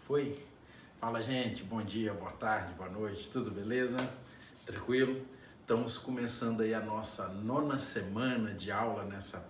Foi? Fala, gente, bom dia, boa tarde, boa noite, tudo beleza? Tranquilo? Estamos começando aí a nossa 9ª semana de aula nessa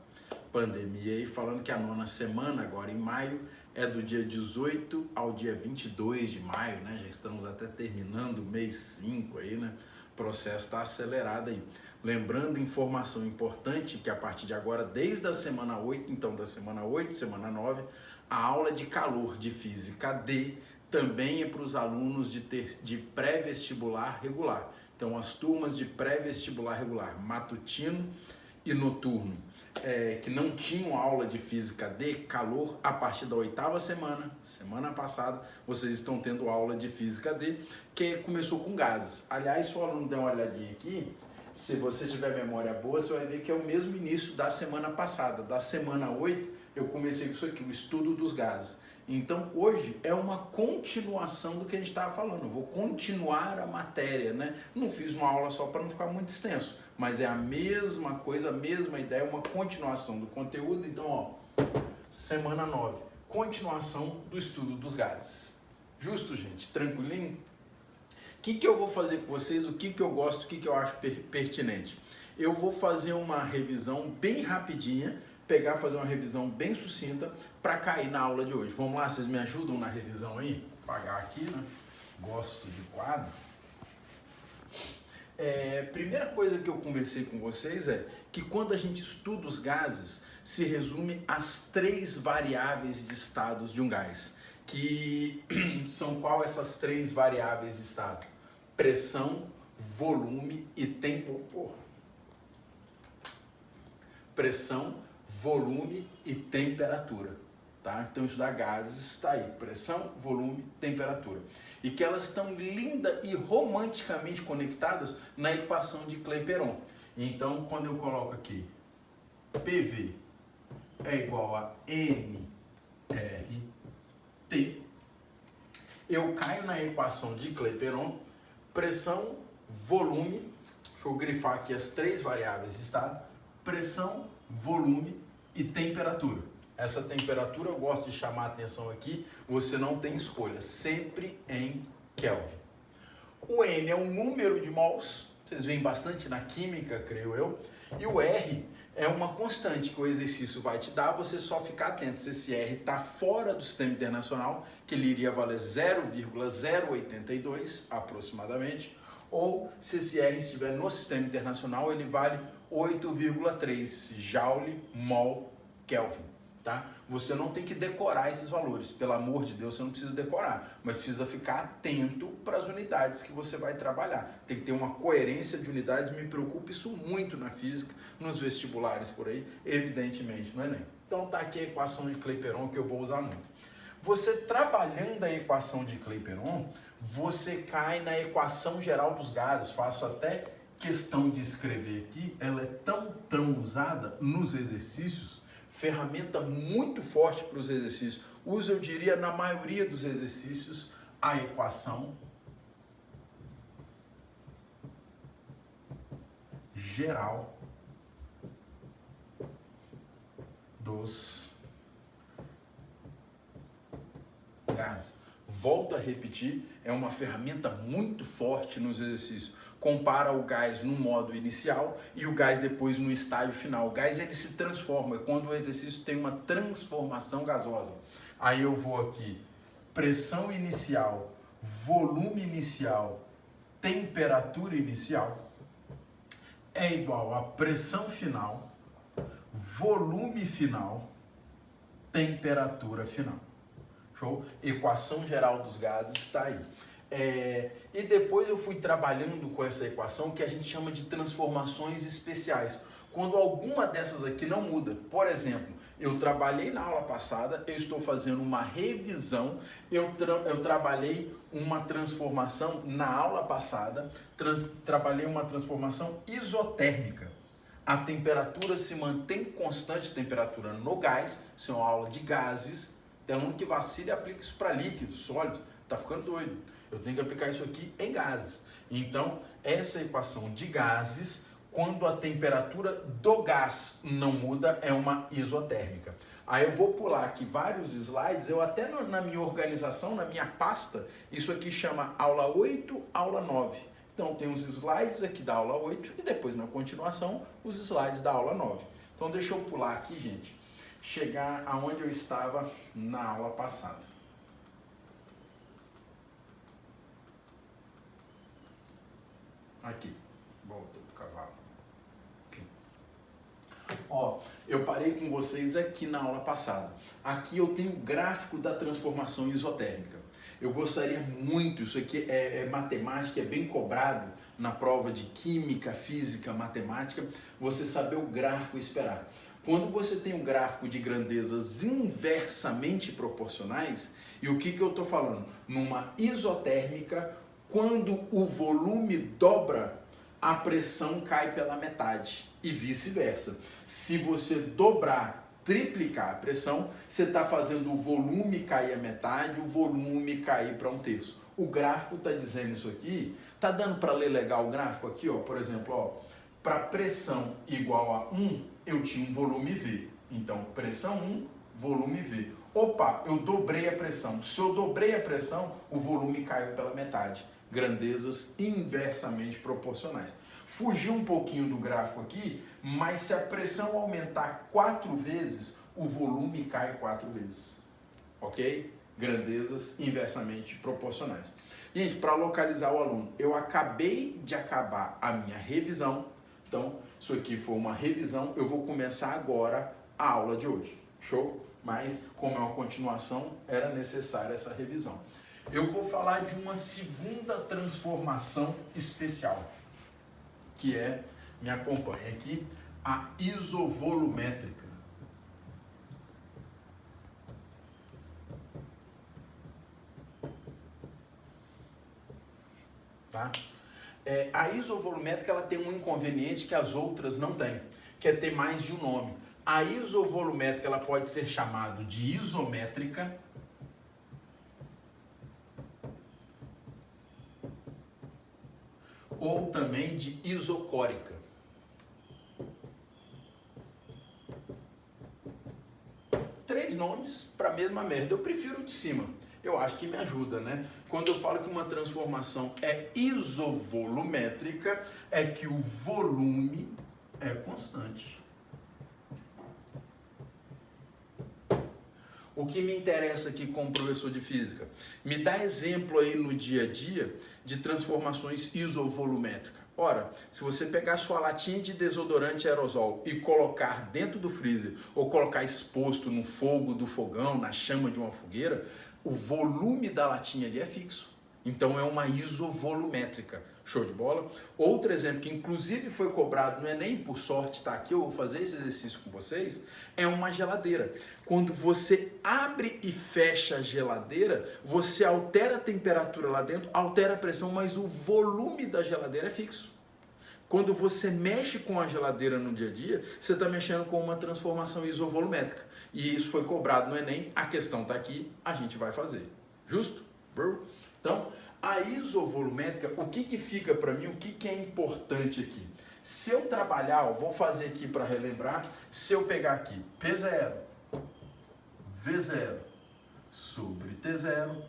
pandemia e falando que a 9ª semana agora em maio é do dia 18 ao dia 22 de maio, né? Já estamos até terminando o mês 5 aí, né? O processo está acelerado aí. Lembrando, informação importante, que a partir de agora, desde a semana 8, então da semana 8, semana 9, a aula de calor de Física D também é para os alunos de pré-vestibular regular. Então, as turmas de pré-vestibular regular, matutino e noturno, que não tinham aula de Física D, calor, a partir da 8ª semana, semana passada, vocês estão tendo aula de Física D, que começou com gases. Aliás, se o aluno der uma olhadinha aqui, se você tiver memória boa, você vai ver que é o mesmo início da semana passada. Da semana 8, eu comecei com isso aqui, o estudo dos gases. Então, hoje é uma continuação do que a gente estava falando. Eu vou continuar a matéria, né? Não fiz uma aula só para não ficar muito extenso, mas é a mesma coisa, a mesma ideia, uma continuação do conteúdo. Então, ó, semana 9, continuação do estudo dos gases. Justo, gente? Tranquilinho? O que eu vou fazer com vocês, o que eu gosto, o que eu acho pertinente? Eu vou fazer uma revisão bem rapidinha, fazer uma revisão bem sucinta para cair na aula de hoje. Vamos lá, vocês me ajudam na revisão aí? Vou apagar aqui, né? Gosto de quadro. Primeira coisa que eu conversei com vocês é que quando a gente estuda os gases, se resume às 3 variáveis de estados de um gás. Que são qual essas 3 variáveis de estado? Pressão, volume e tempo. Pressão, volume e temperatura. Tá? Então, estudar gases está aí. Pressão, volume, temperatura. E que elas estão linda e romanticamente conectadas na equação de Clapeyron. Então, quando eu coloco aqui PV é igual a nRT, eu caio na equação de Clapeyron, pressão, volume, deixa eu grifar aqui as 3 variáveis de estado, pressão, volume e temperatura. Essa temperatura eu gosto de chamar a atenção aqui, você não tem escolha, sempre em Kelvin. O N é um número de mols, vocês veem bastante na química, creio eu, e o R é uma constante que o exercício vai te dar, você só ficar atento se esse R está fora do sistema internacional, que ele iria valer 0,082 aproximadamente, ou se esse R estiver no sistema internacional, ele vale 8,3 Joule, Mol, Kelvin. Tá? Você não tem que decorar esses valores, pelo amor de Deus, você não precisa decorar, mas precisa ficar atento para as unidades que você vai trabalhar. Tem que ter uma coerência de unidades, me preocupa isso muito na física, nos vestibulares por aí, evidentemente, no Enem. Então tá aqui a equação de Clapeyron que eu vou usar muito. Você trabalhando a equação de Clapeyron, você cai na equação geral dos gases, faço até questão de escrever aqui, ela é tão usada nos exercícios, ferramenta muito forte para os exercícios. Usa, eu diria, na maioria dos exercícios, a equação geral dos gases. Volto a repetir, é uma ferramenta muito forte nos exercícios. Compara o gás no modo inicial e o gás depois no estágio final. O gás ele se transforma, é quando o exercício tem uma transformação gasosa. Aí eu vou aqui, pressão inicial, volume inicial, temperatura inicial é igual a pressão final, volume final, temperatura final. Show? Equação geral dos gases está aí. E depois eu fui trabalhando com essa equação que a gente chama de transformações especiais. Quando alguma dessas aqui não muda, por exemplo, eu trabalhei na aula passada, eu estou fazendo uma revisão, eu trabalhei uma transformação na aula passada, trabalhei uma transformação isotérmica. A temperatura se mantém constante, a temperatura no gás, isso é uma aula de gases, tem aluno que vacila e aplica isso para líquido, sólido, tá ficando doido. Eu tenho que aplicar isso aqui em gases. Então, essa equação de gases, quando a temperatura do gás não muda, é uma isotérmica. Aí eu vou pular aqui vários slides, eu até na minha organização, na minha pasta, isso aqui chama aula 8, aula 9. Então tem os slides aqui da aula 8 e depois na continuação os slides da aula 9. Então deixa eu pular aqui, gente, chegar aonde eu estava na aula passada. Aqui, volta o cavalo. Aqui. Ó, eu parei com vocês aqui na aula passada. Aqui eu tenho o gráfico da transformação isotérmica. Eu gostaria muito, isso aqui é matemática, é bem cobrado na prova de química, física, matemática, você saber o gráfico e esperar. Quando você tem um gráfico de grandezas inversamente proporcionais, e o que eu estou falando? Numa isotérmica, quando o volume dobra, a pressão cai pela metade e vice-versa. Se você dobrar, triplicar a pressão, você está fazendo o volume cair a metade, o volume cair para 1/3. O gráfico está dizendo isso aqui. Tá dando para ler legal o gráfico aqui, ó? Por exemplo, ó, para pressão igual a 1, eu tinha um volume V. Então, pressão 1, volume V. Opa, eu dobrei a pressão. Se eu dobrei a pressão, o volume caiu pela metade. Grandezas inversamente proporcionais. Fugiu um pouquinho do gráfico aqui, mas se a pressão aumentar 4 vezes, o volume cai 4 vezes. Ok? Grandezas inversamente proporcionais. Gente, para localizar o aluno, eu acabei de acabar a minha revisão. Então, isso aqui foi uma revisão. Eu vou começar agora a aula de hoje. Show? Mas, como é uma continuação, era necessária essa revisão. Eu vou falar de uma segunda transformação especial, que é, me acompanha aqui, a isovolumétrica. Tá? A isovolumétrica ela tem um inconveniente que as outras não têm, que é ter mais de um nome. A isovolumétrica ela pode ser chamada de isométrica, ou também de isocórica. Três nomes para a mesma merda. Eu prefiro o de cima. Eu acho que me ajuda, né? Quando eu falo que uma transformação é isovolumétrica, é que o volume é constante. O que me interessa aqui como professor de física? Me dá exemplo aí no dia a dia de transformações isovolumétricas. Ora, se você pegar sua latinha de desodorante aerosol e colocar dentro do freezer ou colocar exposto no fogo do fogão, na chama de uma fogueira, o volume da latinha ali é fixo. Então é uma isovolumétrica. Show de bola? Outro exemplo que inclusive foi cobrado no Enem, por sorte está aqui, eu vou fazer esse exercício com vocês, é uma geladeira. Quando você abre e fecha a geladeira, você altera a temperatura lá dentro, altera a pressão, mas o volume da geladeira é fixo. Quando você mexe com a geladeira no dia a dia, você está mexendo com uma transformação isovolumétrica. E isso foi cobrado no Enem, a questão está aqui, a gente vai fazer. Justo? Então, a isovolumétrica, o que fica para mim, o que é importante aqui? Se eu trabalhar, eu vou fazer aqui para relembrar, se eu pegar aqui P0, V0 sobre T0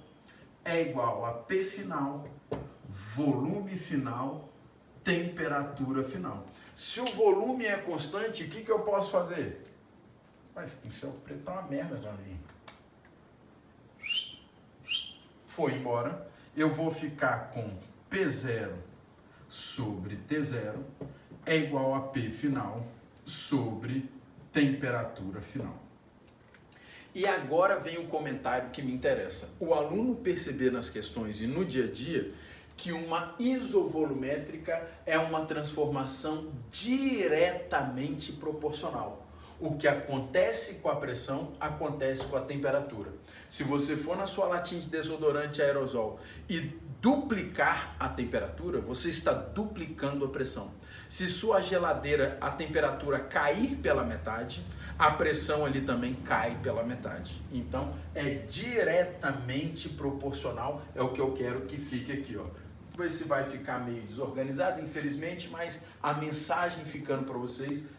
é igual a P final, volume final, temperatura final. Se o volume é constante, o que eu posso fazer? Mas pincel preto é uma merda para mim. Foi embora. Eu vou ficar com P0 sobre T0 é igual a P final sobre temperatura final. E agora vem o comentário que me interessa. O aluno perceber nas questões e no dia a dia que uma isovolumétrica é uma transformação diretamente proporcional. O que acontece com a pressão, acontece com a temperatura. Se você for na sua latinha de desodorante aerosol e duplicar a temperatura, você está duplicando a pressão. Se sua geladeira, a temperatura cair pela metade, a pressão ali também cai pela metade. Então, é diretamente proporcional, é o que eu quero que fique aqui, ó. Esse vai ficar meio desorganizado, infelizmente, mas a mensagem ficando para vocês